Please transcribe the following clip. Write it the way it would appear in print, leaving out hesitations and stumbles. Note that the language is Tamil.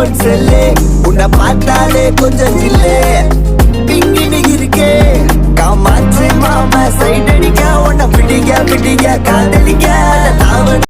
ஐபோன் செல்லு உன்னை பார்த்தாலே கொஞ்சம் ஜில்லு பிங்கினு இருக்கே காமாச்சு மாமா சைட் அடிக்க உன்னை பிடிக்க காதலிக்க